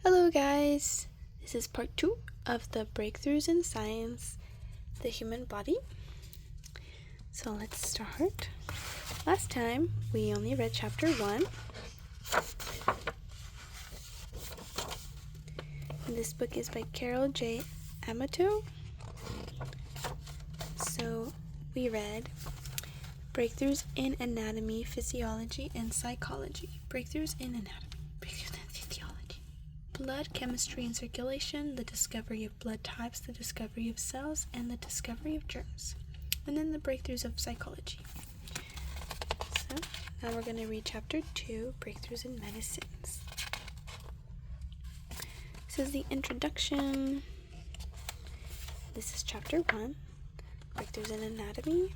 Hello guys, this is part 2 of the breakthroughs in science, the human body. So let's start. Last time we only read chapter 1. And this book is by Carol J. Amato. So we read breakthroughs in anatomy, physiology, and psychology. Breakthroughs in anatomy. Blood chemistry and circulation, the discovery of blood types, the discovery of cells, and the discovery of germs. And then the breakthroughs of psychology. So now we're going to read chapter 2, breakthroughs in medicines. This is the introduction. This is chapter 1, breakthroughs in anatomy.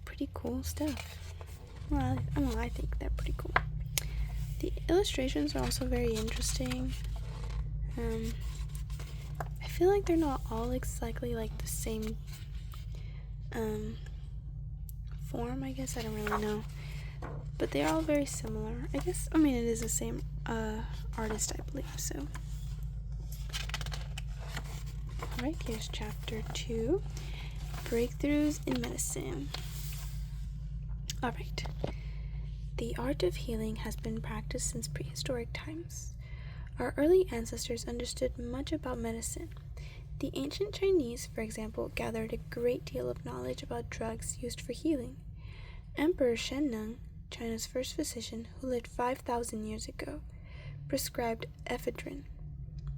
Pretty cool stuff. Well, I think they're pretty cool. The illustrations are also very interesting. I feel like they're not all exactly like the same form, I guess. I don't really know. But they're all very similar. It is the same artist, I believe, so. Alright, here's chapter 2, breakthroughs in medicine. Alright, the art of healing has been practiced since prehistoric times. Our early ancestors understood much about medicine. The ancient Chinese, for example, gathered a great deal of knowledge about drugs used for healing. Emperor Shennong, China's first physician, who lived 5,000 years ago, prescribed ephedrine,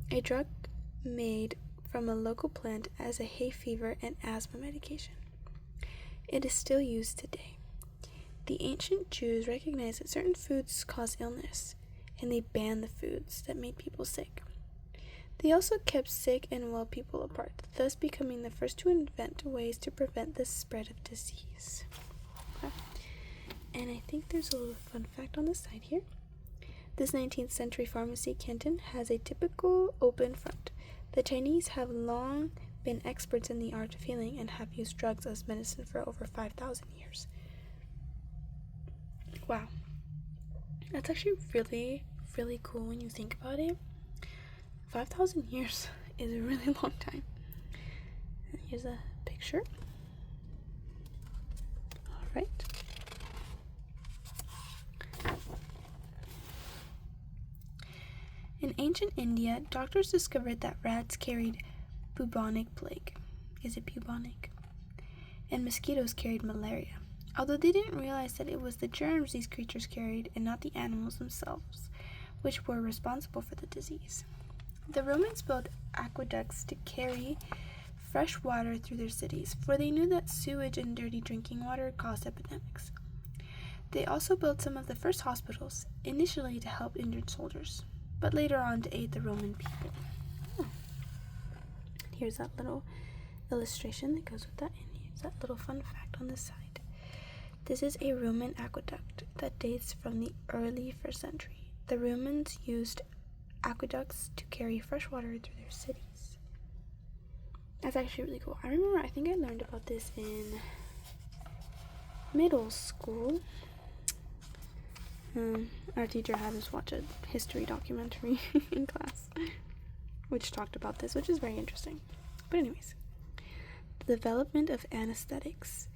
a drug made from a local plant as a hay fever and asthma medication. It is still used today. The ancient Jews recognized that certain foods cause illness, and they banned the foods that made people sick. They also kept sick and well people apart, thus becoming the first to invent ways to prevent the spread of disease. Okay. And I think there's a little fun fact on the side here. This 19th century pharmacy canton has a typical open front. The Chinese have long been experts in the art of healing and have used drugs as medicine for over 5,000 years. Wow, that's actually really, really cool when you think about it. 5,000 years is a really long time. Here's a picture. Alright. In ancient India, doctors discovered that rats carried bubonic plague. Is it bubonic? And mosquitoes carried malaria. Although they didn't realize that it was the germs these creatures carried and not the animals themselves, which were responsible for the disease. The Romans built aqueducts to carry fresh water through their cities, for they knew that sewage and dirty drinking water caused epidemics. They also built some of the first hospitals, initially to help injured soldiers, but later on to aid the Roman people. Here's that little illustration that goes with that, and here's that little fun fact on the side. This is a Roman aqueduct that dates from the early 1st century. The Romans used aqueducts to carry fresh water through their cities. That's actually really cool. I think I learned about this in middle school. Our teacher had us watch a history documentary in class, which talked about this, which is very interesting. But anyways, the development of anesthetics.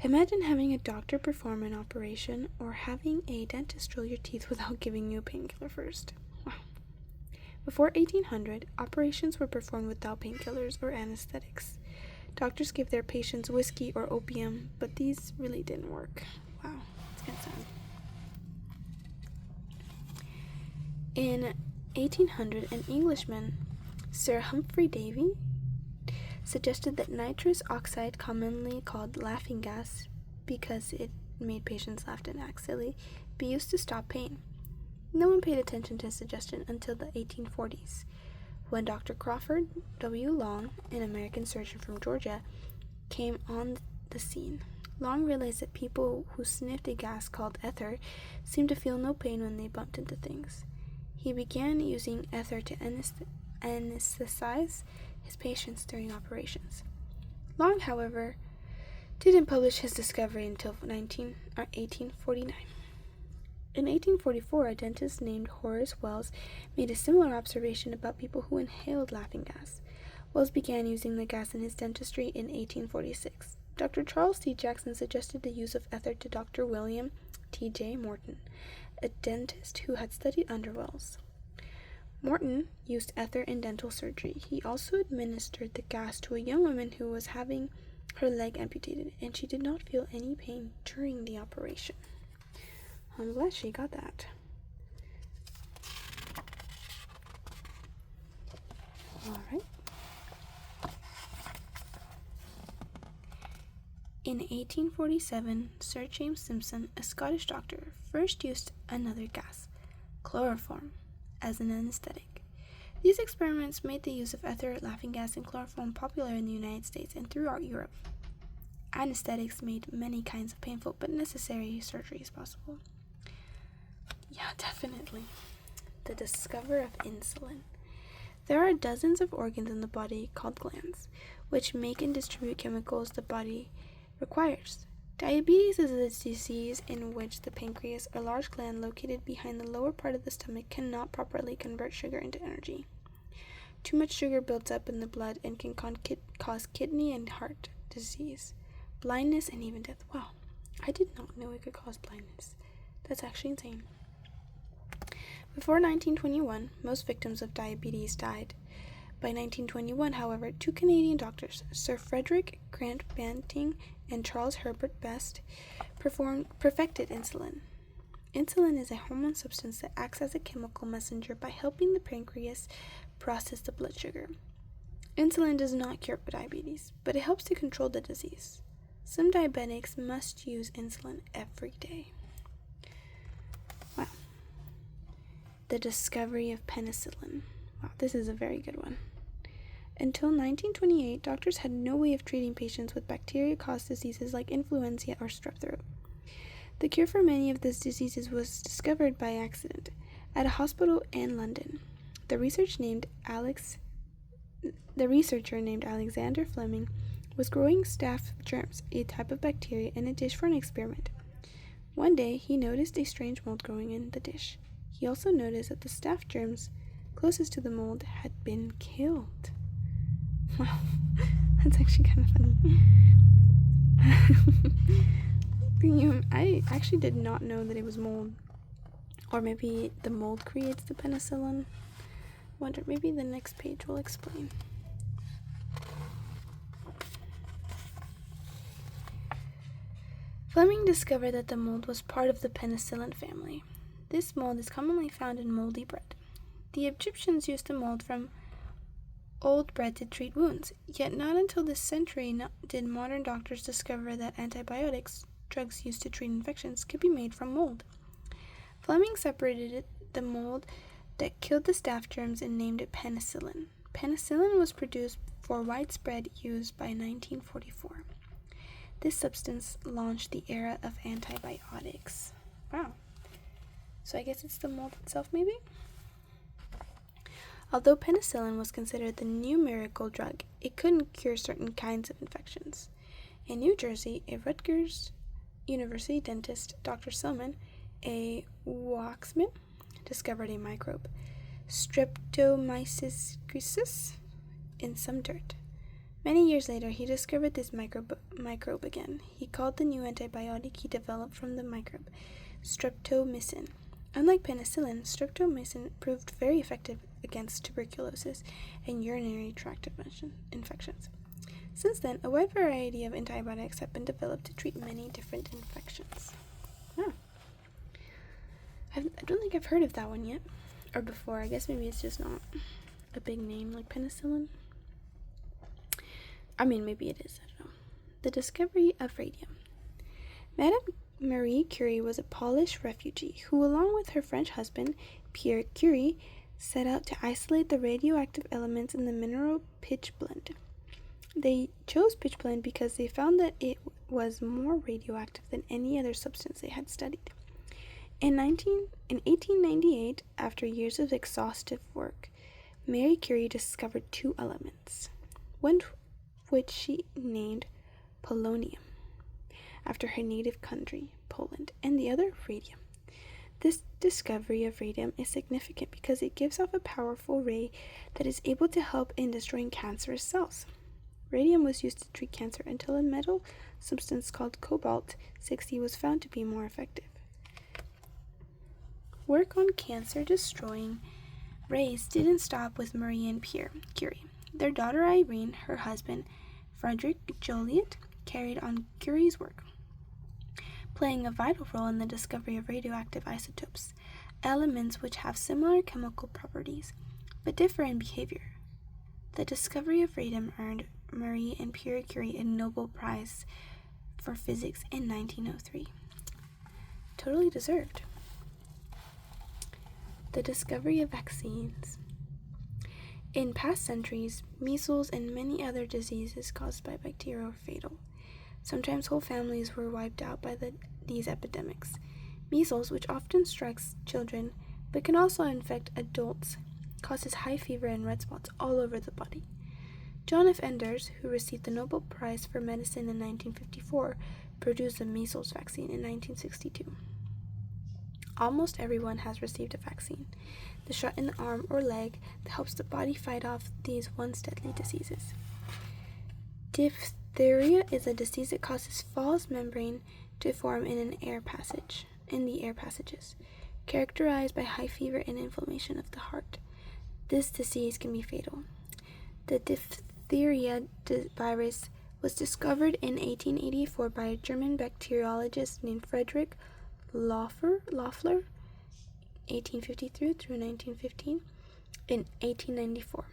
Imagine having a doctor perform an operation or having a dentist drill your teeth without giving you a painkiller first. Wow. Before 1800, operations were performed without painkillers or anesthetics. Doctors gave their patients whiskey or opium, but these really didn't work. Wow, it's kind of sad. In 1800, an Englishman, Sir Humphrey Davy, suggested that nitrous oxide, commonly called laughing gas because it made patients laugh and act silly, be used to stop pain. No one paid attention to his suggestion until the 1840s, when Dr. Crawford W. Long, an American surgeon from Georgia, came on the scene. Long realized that people who sniffed a gas called ether seemed to feel no pain when they bumped into things. He began using ether to anesthetize his patients during operations. Long, however, didn't publish his discovery until 1849. In 1844, a dentist named Horace Wells made a similar observation about people who inhaled laughing gas. Wells began using the gas in his dentistry in 1846. Dr. Charles T. Jackson suggested the use of ether to Dr. William T. J. Morton, a dentist who had studied under Wells. Morton used ether in dental surgery. He also administered the gas to a young woman who was having her leg amputated, and she did not feel any pain during the operation. I'm glad she got that. All right. In 1847, Sir James Simpson, a Scottish doctor, first used another gas, chloroform, as an anesthetic. These experiments made the use of ether, laughing gas, and chloroform popular in the United States and throughout Europe. Anesthetics made many kinds of painful but necessary surgeries possible. Yeah, definitely. The discovery of insulin. There are dozens of organs in the body called glands, which make and distribute chemicals the body requires. Diabetes is a disease in which the pancreas, a large gland located behind the lower part of the stomach, cannot properly convert sugar into energy. Too much sugar builds up in the blood and can cause kidney and heart disease, blindness, and even death. Wow, I did not know it could cause blindness. That's actually insane. Before 1921, most victims of diabetes died. By 1921, however, two Canadian doctors, Sir Frederick Grant Banting and Charles Herbert Best, perfected insulin. Insulin is a hormone substance that acts as a chemical messenger by helping the pancreas process the blood sugar. Insulin does not cure diabetes, but it helps to control the disease. Some diabetics must use insulin every day. Wow. The discovery of penicillin. Wow, this is a very good one. Until 1928, doctors had no way of treating patients with bacteria-caused diseases like influenza or strep throat. The cure for many of these diseases was discovered by accident at a hospital in London. The researcher named Alexander Fleming was growing staph germs, a type of bacteria, in a dish for an experiment. One day, he noticed a strange mold growing in the dish. He also noticed that the staph germs closest to the mold had been killed. Wow, that's actually kind of funny. I actually did not know that it was mold. Or maybe the mold creates the penicillin. Wonder, maybe the next page will explain. Fleming discovered that the mold was part of the penicillin family. This mold is commonly found in moldy bread. The Egyptians used the mold from old bread to treat wounds, yet not until this century did modern doctors discover that antibiotics, drugs used to treat infections, could be made from mold. Fleming separated the mold that killed the staph germs and named it penicillin. Penicillin was produced for widespread use by 1944. This substance launched the era of antibiotics. Wow. So I guess it's the mold itself, maybe? Although penicillin was considered the new miracle drug, it couldn't cure certain kinds of infections. In New Jersey, a Rutgers University dentist, Dr. Silman, a Waxman, discovered a microbe, Streptomyces in some dirt. Many years later, he discovered this microbe again. He called the new antibiotic he developed from the microbe streptomycin. Unlike penicillin, streptomycin proved very effective against tuberculosis and urinary tract infections. Since then, a wide variety of antibiotics have been developed to treat many different infections. Oh. I don't think I've heard of that one yet, or before. I guess maybe it's just not a big name like penicillin. I mean, maybe it is. I don't know. The discovery of radium. Madame Marie Curie was a Polish refugee who, along with her French husband, Pierre Curie, set out to isolate the radioactive elements in the mineral pitchblende. They chose pitchblende because they found that it was more radioactive than any other substance they had studied. In 1898, after years of exhaustive work, Marie Curie discovered two elements, one which she named polonium. after her native country, Poland, and the other radium. This discovery of radium is significant because it gives off a powerful ray that is able to help in destroying cancerous cells. Radium was used to treat cancer until a metal substance called cobalt-60 was found to be more effective. Work on cancer-destroying rays didn't stop with Marie and Pierre Curie. Their daughter Irene, her husband Frederick Joliot, carried on Curie's work, playing a vital role in the discovery of radioactive isotopes, elements which have similar chemical properties but differ in behavior. The discovery of radium earned Marie and Pierre Curie a Nobel Prize for Physics in 1903. Totally deserved. The discovery of vaccines. In past centuries, measles and many other diseases caused by bacteria were fatal. Sometimes whole families were wiped out by these epidemics. Measles, which often strikes children but can also infect adults, causes high fever and red spots all over the body. John F. Enders, who received the Nobel Prize for Medicine in 1954, produced the measles vaccine in 1962. Almost everyone has received a vaccine, the shot in the arm or leg that helps the body fight off these once deadly diseases. Diphtheria is a disease that causes false membrane to form in the air passages, characterized by high fever and inflammation of the heart. This disease can be fatal. The diphtheria virus was discovered in 1884 by a German bacteriologist named Frederick Loeffler, 1853 through 1915, in 1894.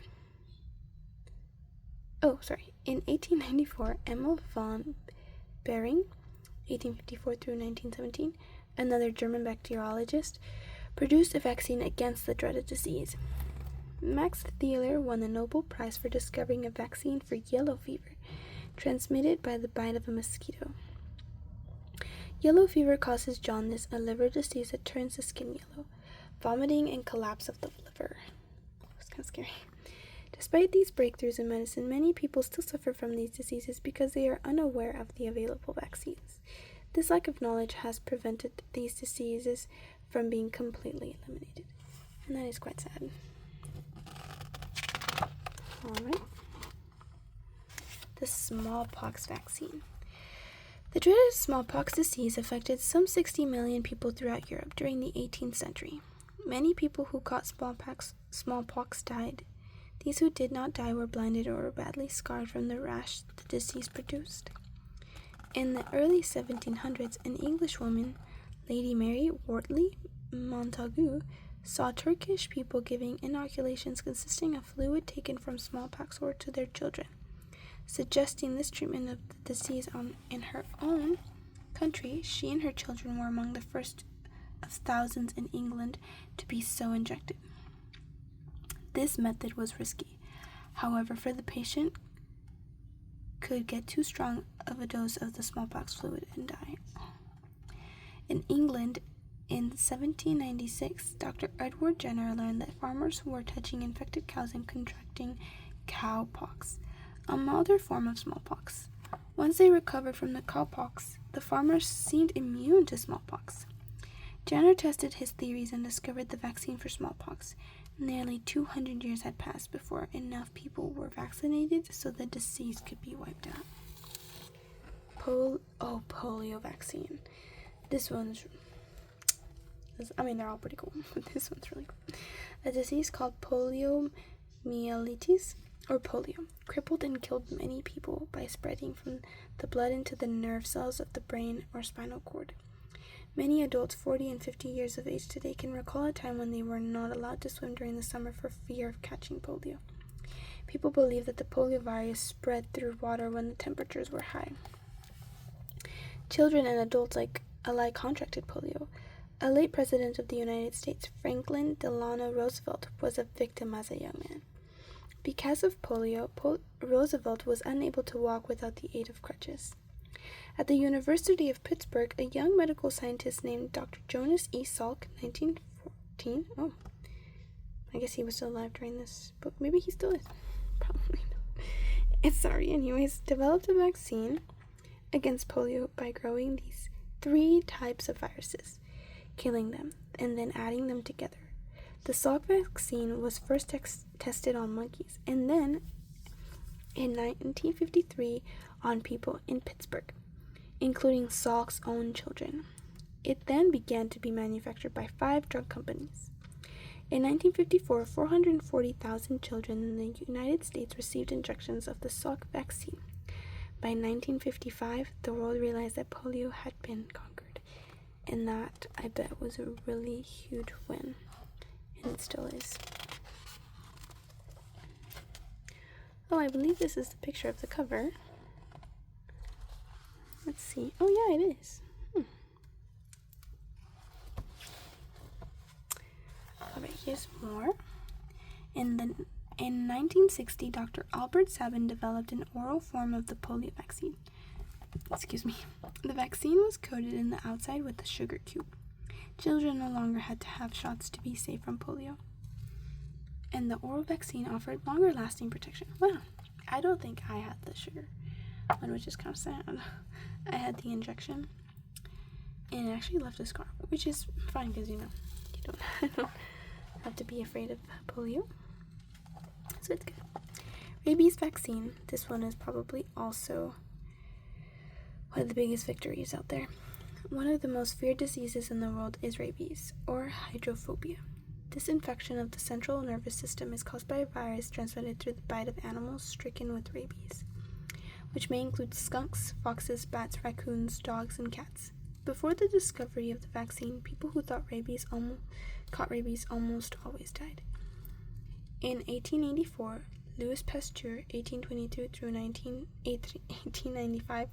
In 1894, Emil von Behring, 1854 through 1917, another German bacteriologist, produced a vaccine against the dreaded disease. Max Thieler won the Nobel Prize for discovering a vaccine for yellow fever, transmitted by the bite of a mosquito. Yellow fever causes jaundice, a liver disease that turns the skin yellow, vomiting, and collapse of the liver. It's kind of scary. Despite these breakthroughs in medicine, many people still suffer from these diseases because they are unaware of the available vaccines. This lack of knowledge has prevented these diseases from being completely eliminated, and that is quite sad. Alright. The smallpox vaccine. The dreaded smallpox disease affected some 60 million people throughout Europe during the 18th century. Many people who caught smallpox died. These who did not die were blinded or badly scarred from the rash the disease produced. In the early 1700s, an English woman, Lady Mary Wortley Montagu, saw Turkish people giving inoculations consisting of fluid taken from smallpox wort to their children, suggesting this treatment of the disease in her own country. She and her children were among the first of thousands in England to be so injected. This method was risky. However, for the patient could get too strong of a dose of the smallpox fluid and die. In England, in 1796, Dr. Edward Jenner learned that farmers who were touching infected cows and contracting cowpox, a milder form of smallpox. Once they recovered from the cowpox, the farmers seemed immune to smallpox. Jenner tested his theories and discovered the vaccine for smallpox. Nearly 200 years had passed before enough people were vaccinated so the disease could be wiped out. Polio vaccine. They're all pretty cool, but this one's really cool. A disease called poliomyelitis, or polio, crippled and killed many people by spreading from the blood into the nerve cells of the brain or spinal cord. Many adults 40 and 50 years of age today can recall a time when they were not allowed to swim during the summer for fear of catching polio. People believe that the polio virus spread through water when the temperatures were high. Children and adults alike contracted polio. A late president of the United States, Franklin Delano Roosevelt, was a victim as a young man. Because of polio, Roosevelt was unable to walk without the aid of crutches. At the University of Pittsburgh, a young medical scientist named Dr. Jonas E. Salk, 1914, I guess he was still alive during this book. Maybe he still is. Probably not. Anyways, developed a vaccine against polio by growing these 3 types of viruses, killing them, and then adding them together. The Salk vaccine was first tested on monkeys, and then in 1953 on people in Pittsburgh, including Salk's own children. It then began to be manufactured by 5 drug companies. In 1954, 440,000 children in the United States received injections of the Salk vaccine. By 1955, the world realized that polio had been conquered, and that, I bet, was a really huge win, and it still is. Oh, I believe this is the picture of the cover. Let's see. Oh, yeah, it is. Alright, here's more. In 1960, Dr. Albert Sabin developed an oral form of the polio vaccine. The vaccine was coated in the outside with a sugar cube. Children no longer had to have shots to be safe from polio. And the oral vaccine offered longer lasting protection. Wow, I don't think I had the sugar one, which is kind of sad. I had the injection, and it actually left a scar, which is fine because, you don't have to be afraid of polio. So it's good. Rabies vaccine. This one is probably also one of the biggest victories out there. One of the most feared diseases in the world is rabies, or hydrophobia. This infection of the central nervous system is caused by a virus transmitted through the bite of animals stricken with rabies, which may include skunks, foxes, bats, raccoons, dogs, and cats. Before the discovery of the vaccine, people who caught rabies almost always died. In 1884, Louis Pasteur, 1822 through 1895,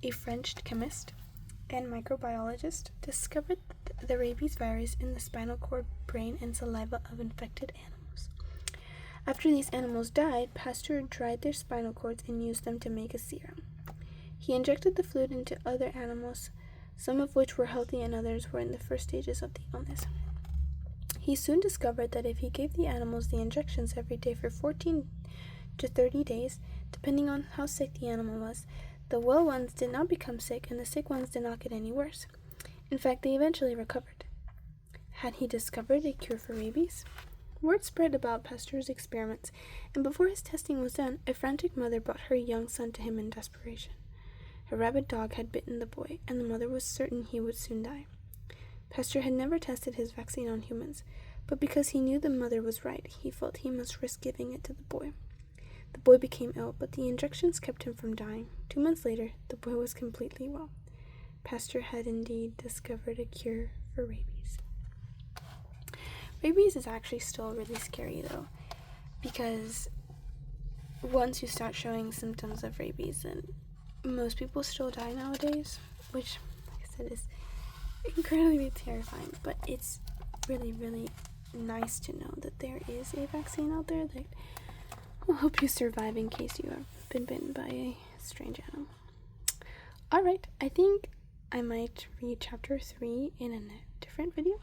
a French chemist and microbiologist, discovered the rabies virus in the spinal cord, brain, and saliva of infected animals. After these animals died, Pasteur dried their spinal cords and used them to make a serum. He injected the fluid into other animals, some of which were healthy and others were in the first stages of the illness. He soon discovered that if he gave the animals the injections every day for 14 to 30 days, depending on how sick the animal was, the well ones did not become sick and the sick ones did not get any worse. In fact, they eventually recovered. Had he discovered a cure for rabies? Word spread about Pasteur's experiments, and before his testing was done, a frantic mother brought her young son to him in desperation. A rabid dog had bitten the boy, and the mother was certain he would soon die. Pasteur had never tested his vaccine on humans, but because he knew the mother was right, he felt he must risk giving it to the boy. The boy became ill, but the injections kept him from dying. 2 months later, the boy was completely well. Pasteur had indeed discovered a cure for rabies. Rabies is actually still really scary, though, because once you start showing symptoms of rabies, then most people still die nowadays, which, like I said, is incredibly terrifying, but it's really, really nice to know that there is a vaccine out there that will help you survive in case you have been bitten by a strange animal. Alright, I think I might read chapter 3 in a different video.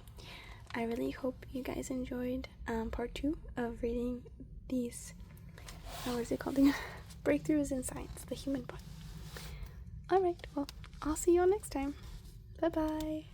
I really hope you guys enjoyed part 2 of reading these, what is it called again? Breakthroughs in Science, the Human Body. Alright, well, I'll see you all next time. Bye-bye.